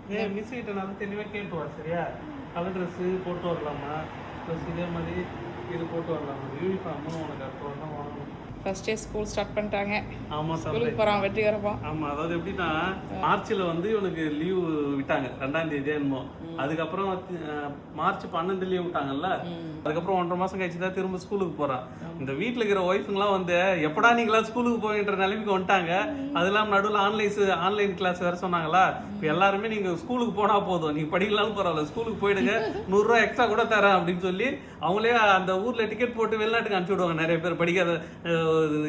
Miss கிட்ட நான் தெளிவாக கேட்டு வா சரியா? கலர் ட்ரெஸ்ஸு போட்டு வரலாமா, ப்ளஸ் இதே மாதிரி இது போட்டு வரலாமா, யூனிஃபார்மும் உனக்கு அப்புறம் தான் வாங்கணும். ஃபர்ஸ்ட் டே ஸ்கூல் ஸ்டார்ட் பண்ணிட்டாங்க. ஆமாம் ஸ்கூலுக்கு போகிறான் வெற்றிகரமா. ஆமாம், அதாவது எப்படின்னா மார்ச்சில் வந்து இவனுக்கு லீவு விட்டாங்க 2ஆம் தேதி என்னமோ. அதுக்கப்புறம் மார்ச் 12 லீவ் விட்டாங்கல்ல. அதுக்கப்புறம் 1.5 மாதம் கழிச்சு தான் திரும்ப ஸ்கூலுக்கு போகிறான். இந்த வீட்டில் இருக்கிற ஒய்ஃபுங்களாம் வந்து எப்படா நீங்களாம் ஸ்கூலுக்கு போகின்ற நிலைமைக்கு வந்துட்டாங்க. அது இல்லாமல் நடுவில் ஆன்லைன் கிளாஸ் வேறு சொன்னாங்களா. இப்போ எல்லாருமே நீங்கள் ஸ்கூலுக்கு போனால் போதும், நீங்கள் படிக்கலாம்னு பரவாயில்ல, ஸ்கூலுக்கு போயிடுங்க, 100 ரூபா எக்ஸ்ட்ரா கூட தரேன் அப்படின்னு சொல்லி அவங்களே அந்த ஊரில் டிக்கெட் போட்டு வெளிநாட்டுக்கு அனுப்பிச்சி விடுவாங்க. நிறைய பேர் படிக்காத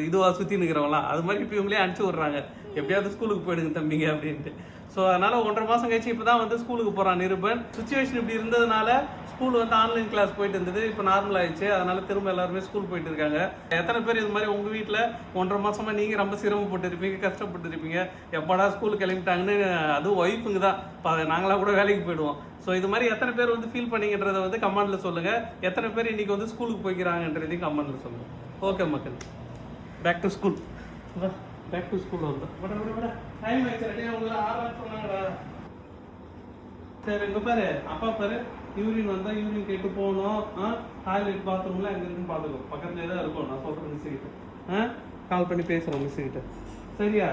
இதுவாக சுற்றி நிற்கிறவங்களாம். அது மாதிரி இப்போ இவங்களே அனுப்பிச்சி விட்றாங்க, எப்படியாவது ஸ்கூலுக்கு போயிடுங்க தம்பிங்க அப்படின்ட்டு. ஸோ அதனால் 1.5 மாதம் கழிச்சு இப்போ தான் வந்து ஸ்கூலுக்கு போகிறான் நிருபன். சுச்சுவேஷன் இப்படி இருந்ததுனால ஸ்கூல் வந்து ஆன்லைன் கிளாஸ் போயிட்டு இருந்தது, இப்போ நார்மல் ஆயிடுச்சு. அதனால திரும்ப எல்லாருமே ஸ்கூல் போயிட்டு இருக்காங்க. எத்தனை பேர் இது மாதிரி உங்கள் வீட்டில் 1.5 மாதமாக நீங்கள் ரொம்ப சிரமப்பட்டு இருப்பீங்க, கஷ்டப்பட்டு இருப்பீங்க, எப்படா ஸ்கூலுக்கு கிளம்பிட்டாங்கன்னு. அதுவும் ஒய்ஃபுங்க தான், நாங்களாம் கூட வேலைக்கு போயிடுவோம். ஸோ இது மாதிரி எத்தனை பேர் வந்து ஃபீல் பண்ணிங்கன்றதை வந்து கமெண்டில் சொல்லுங்கள். எத்தனை பேர் இன்றைக்கி வந்து ஸ்கூலுக்கு போய்க்கிறாங்கன்றதையும் கமெண்டில் சொல்லுங்கள். ஓகே மக்கள், back to school. Back to school வந்து டைம் ஆயிடுச்சு. உங்களுக்கு ஆர்டர் சொன்னாங்கடா. சரி, இங்கே பாரு, அப்பா பாரு, யூரின் வந்தால் யூரின் கேட்டு போகணும். டாய்லெட் பாத்ரூம்லாம் எங்கே இருக்குன்னு பார்த்துக்கோ, பக்கத்துலேயே தான் இருக்கும். நான் சொல்கிறேன் மிஸ் கிட்ட. கால் பண்ணி பேசுகிறோம் மிஸ் கிட்ட, சரியா?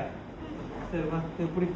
சரிப்பா, எப்படி